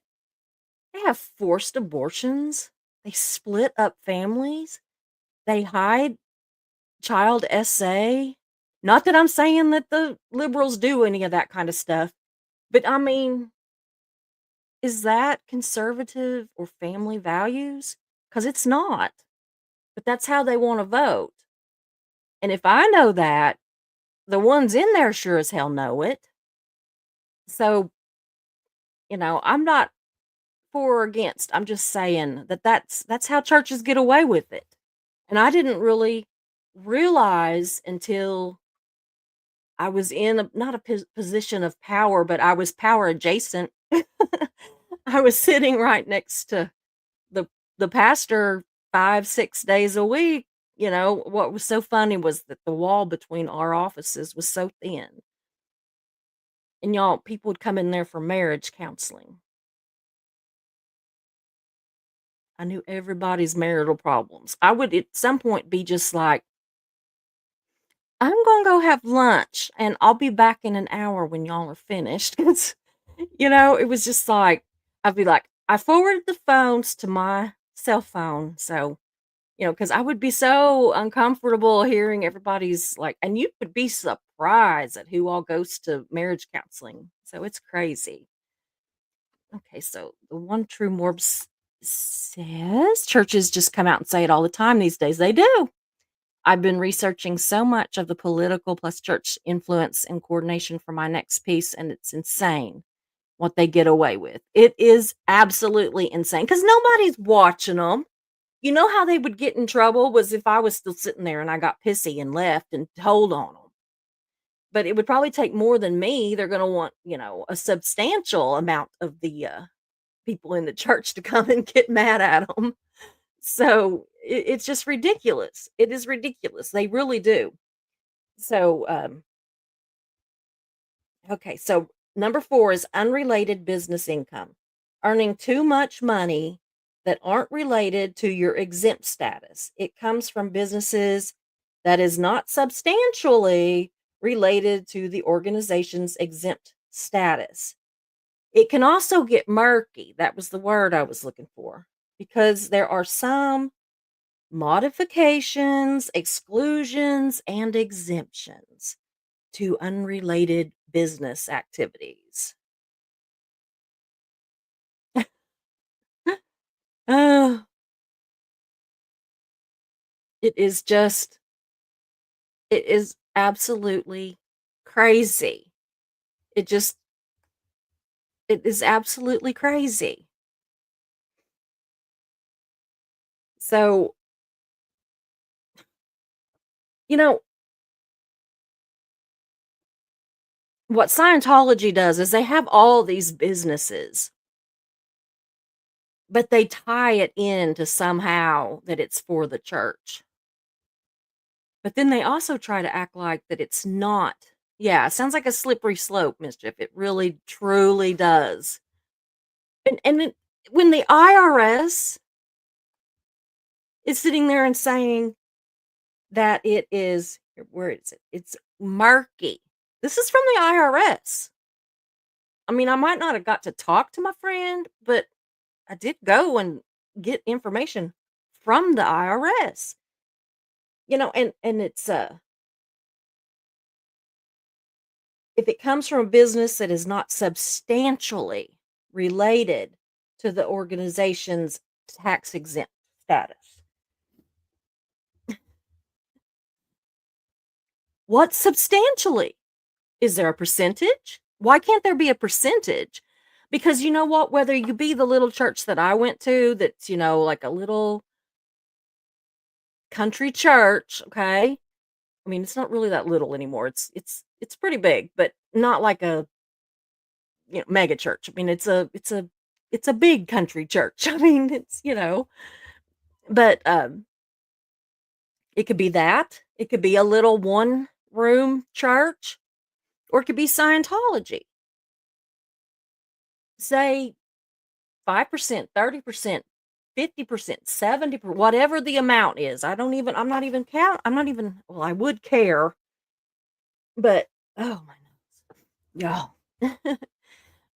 they have forced abortions. They split up families. They hide child SA. Not that I'm saying that the liberals do any of that kind of stuff, but I mean, is that conservative or family values? Because it's not. But that's how they wanna vote, and if I know that, the ones in there sure as hell know it. So, I'm not for or against, I'm just saying that that's how churches get away with it, and I didn't really realize until I was in a not a position of power, but I was power adjacent. I was sitting right next to the the pastor 5, 6 days a week. What was so funny was that the wall between our offices was so thin, and y'all people would come in there for marriage counseling. I knew everybody's marital problems. I would at some point be just like, "I'm gonna go have lunch, and I'll be back in an hour when y'all are finished." 'Cause, it was just like I'd be like, "I forwarded the phones to my cell phone," so, because I would be so uncomfortable hearing everybody's like, and you would be surprised at who all goes to marriage counseling, so it's crazy. Okay, so the One True Morbs says churches just come out and say it all the time these days. They do. I've been researching so much of the political plus church influence and coordination for my next piece, and it's insane what they get away with. It is absolutely insane because nobody's watching them. You know how they would get in trouble was if I was still sitting there and I got pissy and left and told on them. But it would probably take more than me. They're going to want, a substantial amount of the people in the church to come and get mad at them. So it's just ridiculous. It is ridiculous. They really do. So, okay. So number 4 is unrelated business income, earning too much money that aren't related to your exempt status. It comes from businesses that is not substantially related to the organization's exempt status. It can also get murky. That was the word I was looking for, because there are some modifications, exclusions, and exemptions to unrelated business activities. Oh, it is just, it is absolutely crazy. It just, it is absolutely crazy. So, you know, what Scientology does is they have all these businesses, but they tie it into somehow that it's for the church. But then they also try to act like that it's not. Yeah, it sounds like a slippery slope, Mischief. It really truly does. And when the IRS is sitting there and saying that it is, where is it? It's murky. This is from the IRS. I mean, I might not have got to talk to my friend, but I did go and get information from the IRS. And it's if it comes from a business that is not substantially related to the organization's tax exempt status. What substantially? Is there a percentage? Why can't there be a percentage? Because you know what? Whether you be the little church that I went to, that's, like a little country church, okay? I mean, it's not really that little anymore. It's pretty big, but not like a, mega church. I mean, it's a big country church. I mean, but it could be that. It could be a little one room church, or it could be Scientology. Say 5%, 30%, 50%, 70%, whatever the amount is. I'm not even well, I would care, but oh my nose. Yeah.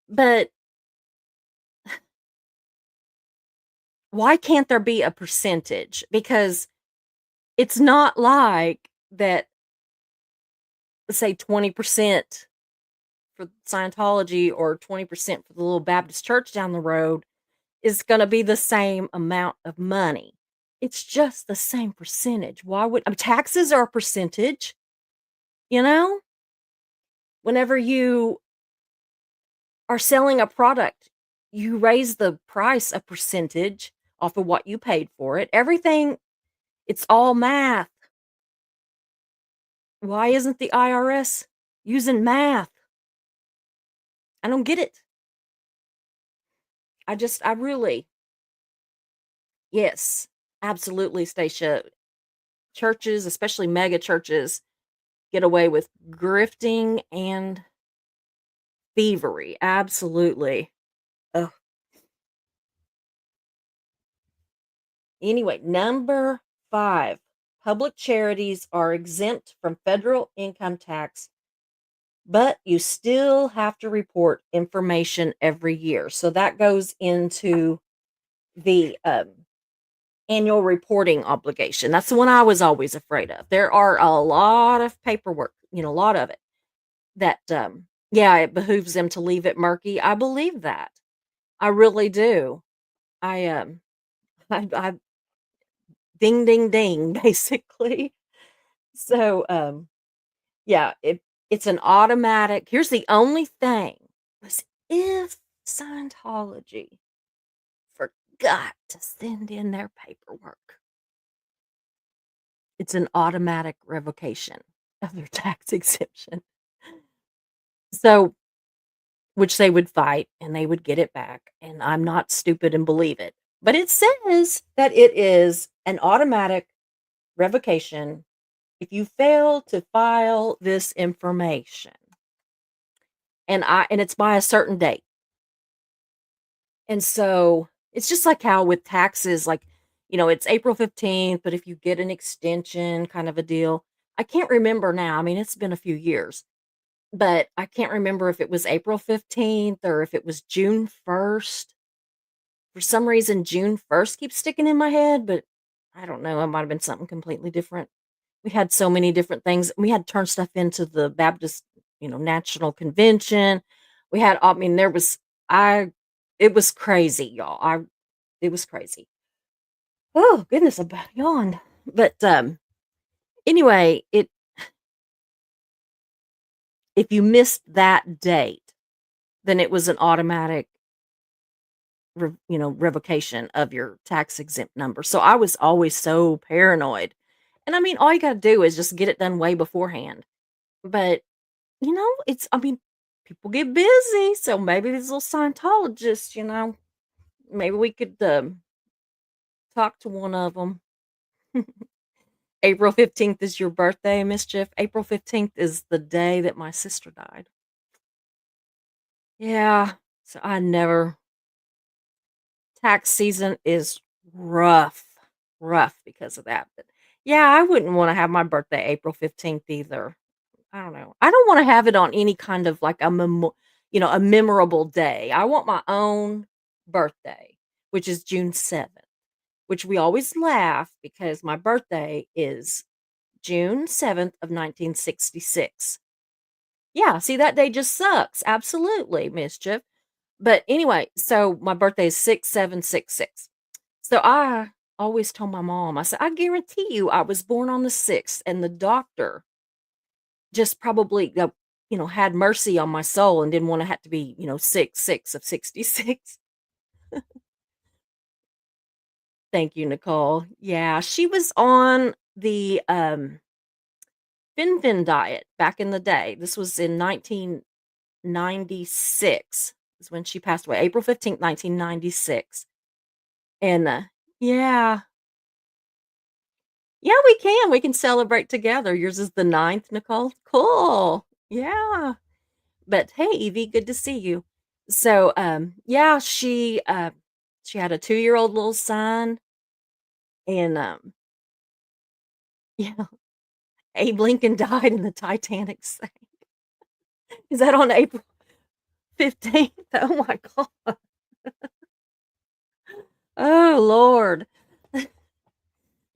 But why can't there be a percentage? Because it's not like that, say 20% for Scientology or 20% for the little Baptist church down the road is going to be the same amount of money. It's just the same percentage. Why would taxes are a percentage, you know? Whenever you are selling a product, you raise the price a percentage off of what you paid for it. Everything, it's all math. Why isn't the IRS using math? I don't get it. I really, Yes, absolutely, Stacia. Churches, especially mega churches, get away with grifting and thievery. Absolutely. Ugh. Anyway, number 5. Public charities are exempt from federal income tax, but you still have to report information every year. So that goes into the annual reporting obligation. That's the one I was always afraid of. There are a lot of paperwork, a lot of it that, yeah, it behooves them to leave it murky. I believe that. I really do. I, I ding, ding, ding, basically. So, yeah, it's an automatic. Here's the only thing was if Scientology forgot to send in their paperwork, it's an automatic revocation of their tax exemption. So, which they would fight and they would get it back. And I'm not stupid and believe it. But it says that it is an automatic revocation if you fail to file this information. And it's by a certain date. And so it's just like how with taxes, like, it's April 15th, but if you get an extension kind of a deal. I can't remember now. I mean, it's been a few years, but I can't remember if it was April 15th or if it was June 1st. For some reason, June 1st keeps sticking in my head, but I don't know. It might have been something completely different. We had so many different things. We had to turn stuff into the Baptist, National Convention. We had, I mean, I, it was crazy, y'all. It was crazy. Oh, goodness, I about yawned. But, anyway, if you missed that date, then it was an automatic revocation of your tax exempt number. So I was always so paranoid. And I mean, all you got to do is just get it done way beforehand. But, I mean, people get busy. So maybe these little Scientologists, maybe we could talk to one of them. April 15th is your birthday, Mischief. April 15th is the day that my sister died. Yeah. So tax season is rough, rough because of that. But yeah, I wouldn't want to have my birthday April 15th either. I don't know. I don't want to have it on any kind of like a memorable day. I want my own birthday, which is June 7th, which we always laugh because my birthday is June 7th of 1966. Yeah, see that day just sucks. Absolutely, Mischief. But anyway, so my birthday is 6766. So I always told my mom, I said, I guarantee you I was born on the 6th, and the doctor just probably, had mercy on my soul and didn't want to have to be, 6 of 66. Thank you, Nicole. Yeah, she was on the Fin diet back in the day. This was in 1996 is when she passed away. April 15th, 1996. And yeah. Yeah, we can. We can celebrate together. Yours is the 9th, Nicole. Cool. Yeah. But hey, Evie, good to see you. So, yeah, she had a 2-year-old little son, and yeah, Abe Lincoln died in the Titanic sank. Is that on April 15th? Oh my god. Oh Lord.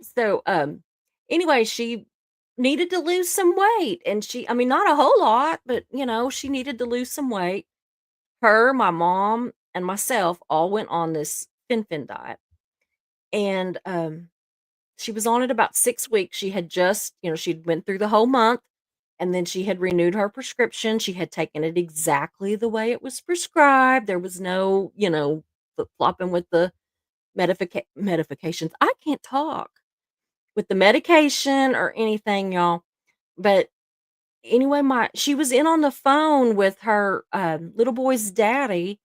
So, anyway, she needed to lose some weight, and I mean, not a whole lot, but she needed to lose some weight. Her, my mom, and myself all went on this Fin diet, and she was on it about 6 weeks. She had just, she'd went through the whole month, and then she had renewed her prescription. She had taken it exactly the way it was prescribed. There was no, flip-flopping with the medications. I can't talk. With the medication or anything, y'all. But anyway, she was in on the phone with her, little boy's daddy,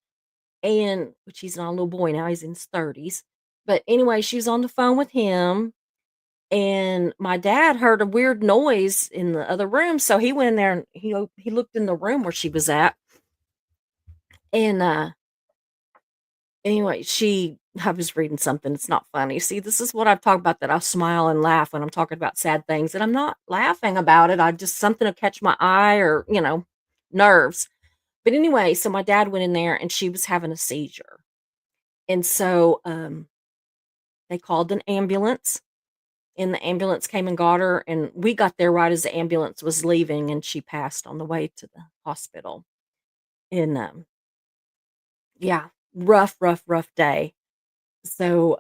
and which he's not a little boy now, he's in his 30s, But anyway, she was on the phone with him, and my dad heard a weird noise in the other room, so he went in there and he looked in the room where she was at, and, anyway, I was reading something, it's not funny. See, this is what I've talked about, that I smile and laugh when I'm talking about sad things, and I'm not laughing about it, I just something will catch my eye or, nerves. But anyway, so my dad went in there and she was having a seizure. And so, they called an ambulance, and the ambulance came and got her, and we got there right as the ambulance was leaving, and she passed on the way to the hospital. And, yeah, rough, rough, rough day. So,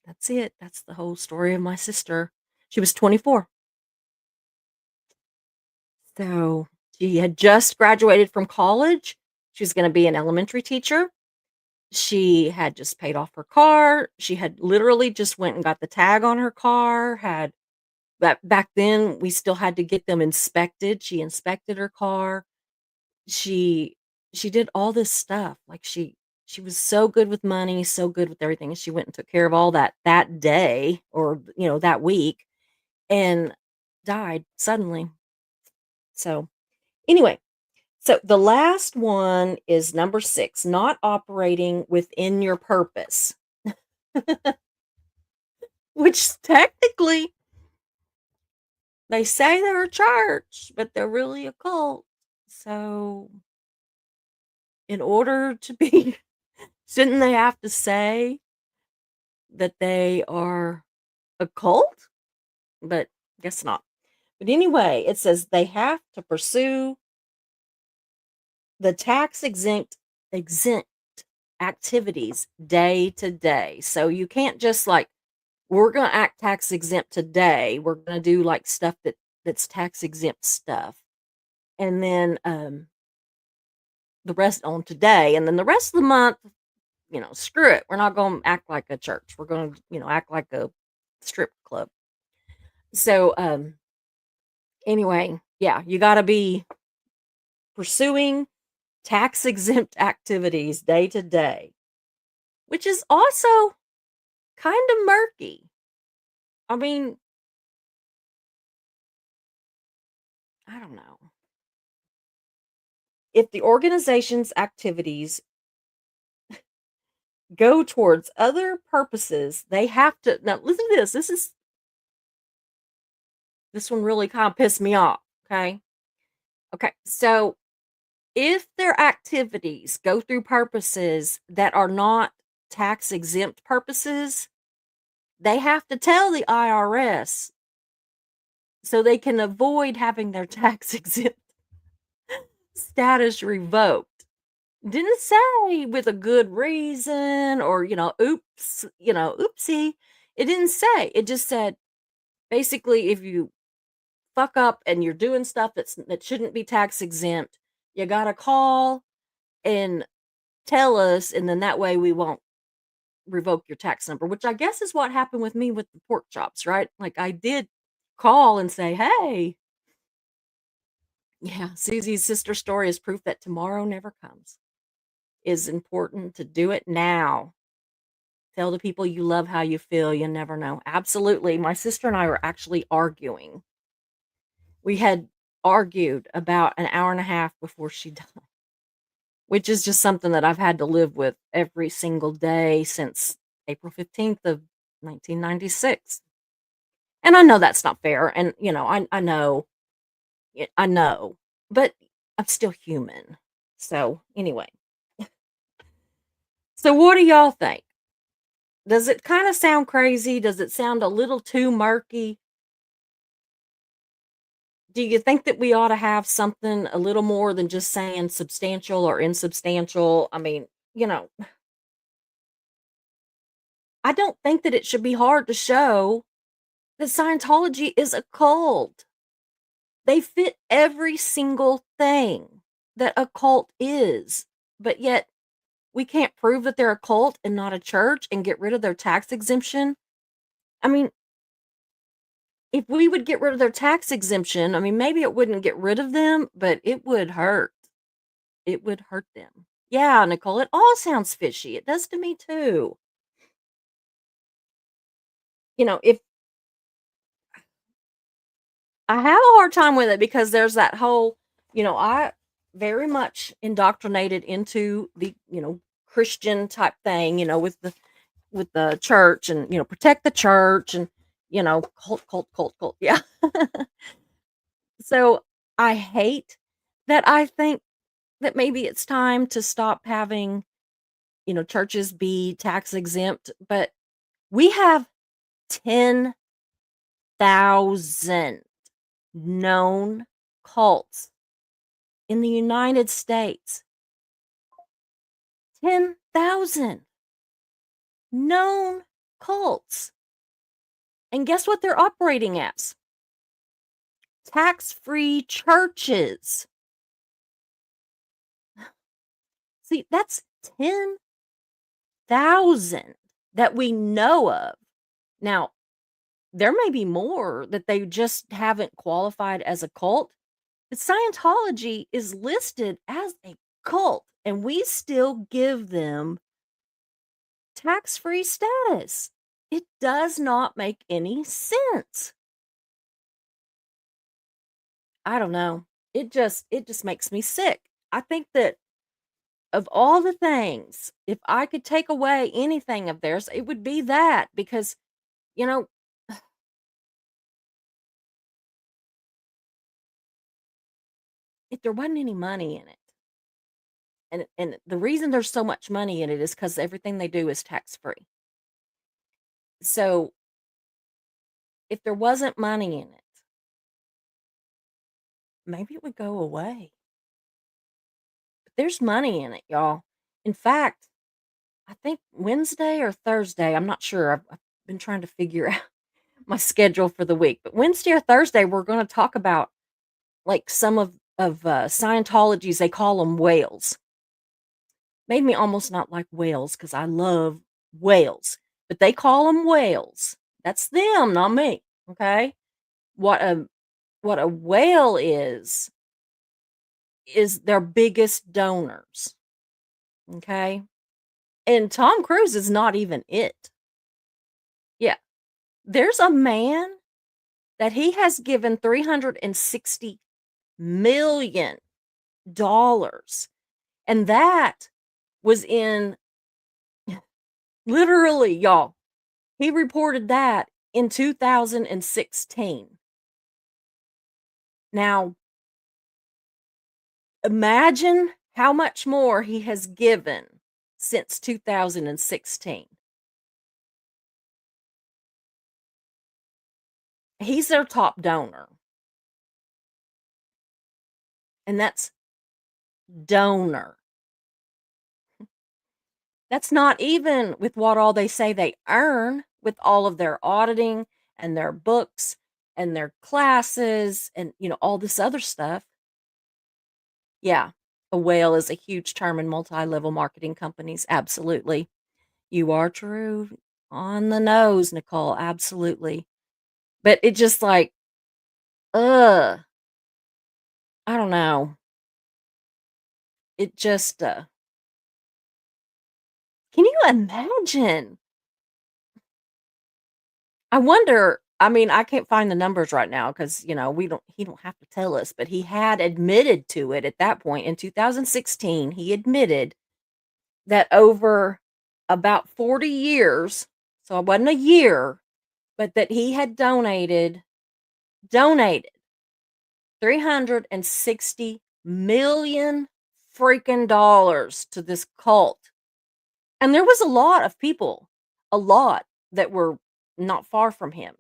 that's it. That's the whole story of my sister. She was 24. So, she had just graduated from college. She was gonna be an elementary teacher. She had just paid off her car. She had literally just went and got the tag on her car, had back then, we still had to get them inspected. She inspected her car. She she did all this stuff. Like, she was so good with money, so good with everything, and she went and took care of all that day, or, that week, and died suddenly. So, anyway, so the last one is number 6, not operating within your purpose, which technically they say they're a church, but they're really a cult. So, in order to be shouldn't they have to say that they are a cult? But guess not. But anyway, it says they have to pursue the tax exempt activities day to day. So you can't just like, we're going to act tax exempt today. We're going to do like stuff that's tax exempt stuff. And then the rest on today, and then the rest of the month, screw it. We're not going to act like a church. We're going to, act like a strip club. So anyway, yeah, you got to be pursuing tax exempt activities day to day, which is also kind of murky. I mean, I don't know. If the organization's activities go towards other purposes, they have to. Now, listen to this. This one really kind of pissed me off. Okay. Okay. So, if their activities go through purposes that are not tax exempt purposes, they have to tell the IRS so they can avoid having their tax exempt status revoked. Didn't say with a good reason, or, oops, oopsie. It didn't say. It just said basically, if you fuck up and you're doing stuff that shouldn't be tax exempt, you got to call and tell us, and then that way we won't revoke your tax number, which I guess is what happened with me with the pork chops, right? Like, I did call and say, "Hey, yeah, Susie's sister story is proof that tomorrow never comes. Is important to do it now. Tell the people you love how you feel. You never know." Absolutely. My sister and I were actually arguing. We had argued about an hour and a half before she died, which is just something that I've had to live with every single day since April 15th of 1996. And I know that's not fair. And, I know, I know, but I'm still human. So, anyway, so what do y'all think? Does it kind of sound crazy? Does it sound a little too murky? Do you think that we ought to have something a little more than just saying substantial or insubstantial? I mean, I don't think that it should be hard to show that Scientology is a cult. They fit every single thing that a cult is, but yet we can't prove that they're a cult and not a church and get rid of their tax exemption. I mean, if we would get rid of their tax exemption, I mean, maybe it wouldn't get rid of them, but it would hurt. It would hurt them. Yeah, Nicole, it all sounds fishy. It does to me too. If I have a hard time with it because there's that whole, I very much indoctrinated into the, Christian type thing, with the church and, protect the church and, cult, cult, cult, cult. Yeah. So I hate that I think that maybe it's time to stop having, churches be tax exempt, but we have 10,000 known cults in the United States. 10,000 known cults. And guess what they're operating as? Tax-free churches. See, that's 10,000 that we know of. Now, there may be more that they just haven't qualified as a cult, but Scientology is listed as a cult, and we still give them tax-free status. It does not make any sense. I don't know. It just makes me sick. I think that of all the things, if I could take away anything of theirs, it would be that because, you know, if there wasn't any money in it, and the reason there's so much money in it is because everything they do is tax free. So if there wasn't money in it, maybe it would go away. But there's money in it, y'all. In fact, I think Wednesday or Thursday, I'm not sure. I've been trying to figure out my schedule for the week, but Wednesday or Thursday, we're going to talk about like some of Scientology's. They call them whales. Made me almost not like whales because I love whales, but they call them whales. That's them, not me. Okay, what a what a whale is their biggest donors. Okay, and Tom Cruise is not even it. Yeah, there's a man that he has given $360 million, and that was in literally, y'all. He reported that in 2016. Now, imagine how much more he has given since 2016. He's their top donor, and that's donor. That's not even with what all they say they earn with all of their auditing and their books and their classes and, all this other stuff. Yeah, a whale is a huge term in multi-level marketing companies. Absolutely. You are true. On the nose, Nicole. Absolutely. But it just like, ugh, I don't know. It just, can you imagine? I wonder, I mean, I can't find the numbers right now because, he don't have to tell us, but he had admitted to it at that point in 2016. He admitted that over about 40 years, so it wasn't a year, but that he had donated 360 million freaking dollars to this cult. And there was a lot of people, a lot that were not far from him.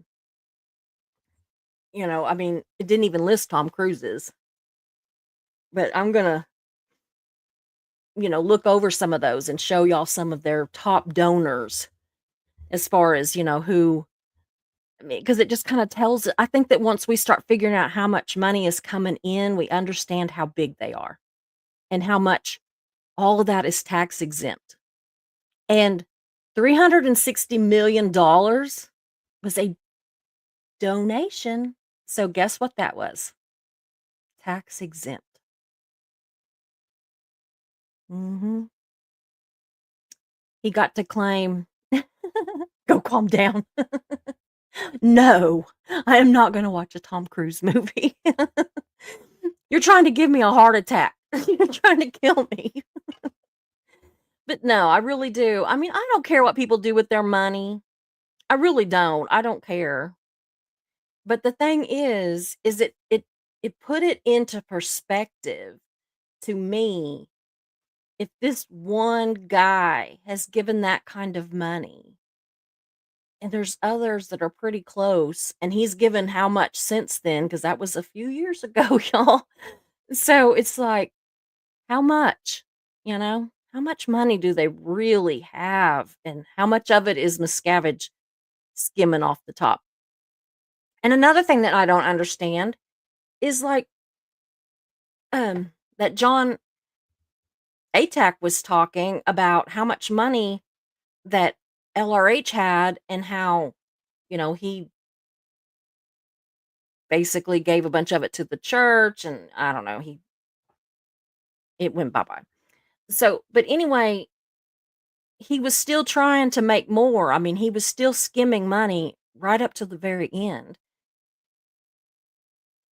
I mean, it didn't even list Tom Cruise's, but I'm going to, look over some of those and show y'all some of their top donors as far as, who, I mean, because it just kind of tells, I think that once we start figuring out how much money is coming in, we understand how big they are and how much all of that is tax exempt. And $360 million was a donation. So guess what that was? Tax exempt. Mhm. He got to claim Go calm down. No, I am not gonna watch a Tom Cruise movie. You're trying to give me a heart attack. You're trying to kill me. But no, I really do. I mean, I don't care what people do with their money. I really don't. I don't care. But the thing is it put it into perspective to me. If this one guy has given that kind of money, and there's others that are pretty close, and he's given how much since then? Because that was a few years ago, y'all. So it's like, how much? You know? How much money do they really have? And how much of it is Miscavige skimming off the top? And another thing that I don't understand is like, that John Atack was talking about how much money that LRH had and how, he basically gave a bunch of it to the church and I don't know, it went bye-bye. So, but anyway, he was still trying to make more. I mean, he was still skimming money right up to the very end.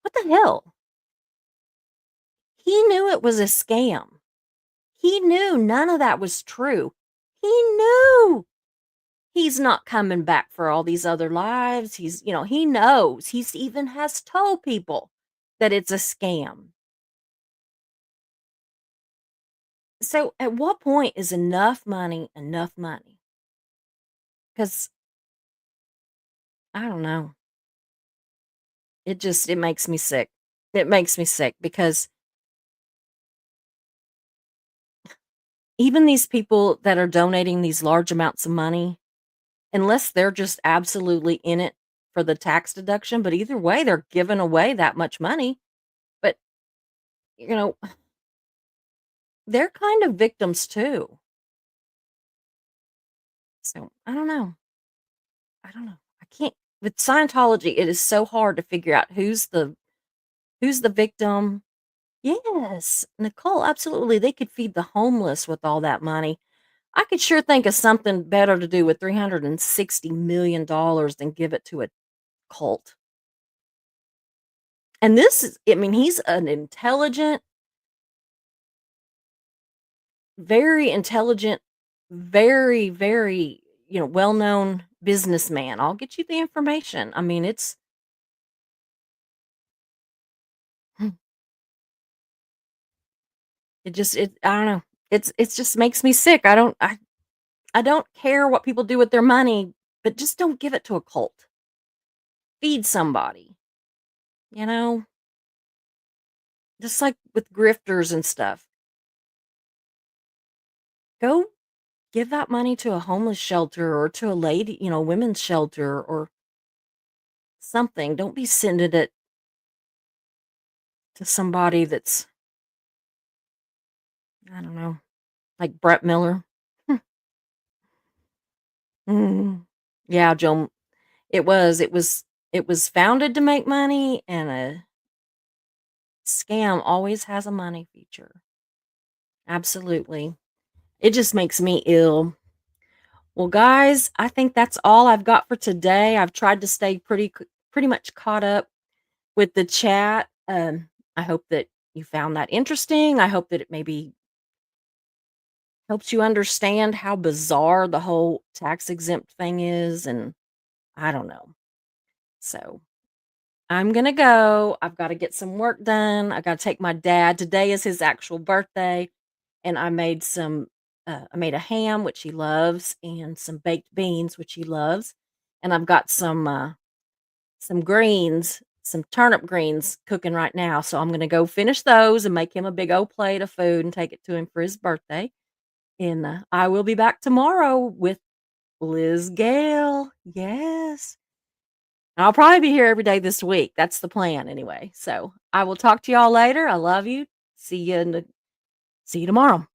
What the hell? He knew it was a scam. He knew none of that was true. He knew he's not coming back for all these other lives. He knows. He's even has told people that it's a scam. So at what point is enough money enough money? Because I don't know. It makes me sick. It makes me sick because even these people that are donating these large amounts of money, unless they're just absolutely in it for the tax deduction, but either way, they're giving away that much money. But, you know, they're kind of victims too. So I don't know. I don't know. I can't with Scientology, it is so hard to figure out who's the victim. Yes, Nicole, absolutely. They could feed the homeless with all that money. I could sure think of something better to do with $360 million than give it to a cult. And this is, I mean, he's an intelligent, very intelligent, very, very, well known businessman. I'll get you the information. I mean, I don't know. It's just makes me sick. I don't care what people do with their money, but just don't give it to a cult. Feed somebody, you know? Just like with grifters and stuff. Go give that money to a homeless shelter or to a lady, women's shelter or something. Don't be sending it to somebody that's, I don't know, like Brett Miller. Mm. Yeah, Joe. It was founded to make money, and a scam always has a money feature. Absolutely. It just makes me ill. Well, guys, I think that's all I've got for today. I've tried to stay pretty much caught up with the chat. I hope that you found that interesting. I hope that it maybe helps you understand how bizarre the whole tax exempt thing is. And I don't know. So I'm going to go. I've got to get some work done. I got to take my dad. Today is his actual birthday. And I made a ham, which he loves, and some baked beans, which he loves. And I've got some greens, some turnip greens cooking right now. So I'm going to go finish those and make him a big old plate of food and take it to him for his birthday. And I will be back tomorrow with Liz Gale. Yes. And I'll probably be here every day this week. That's the plan anyway. So I will talk to y'all later. I love you. See you tomorrow.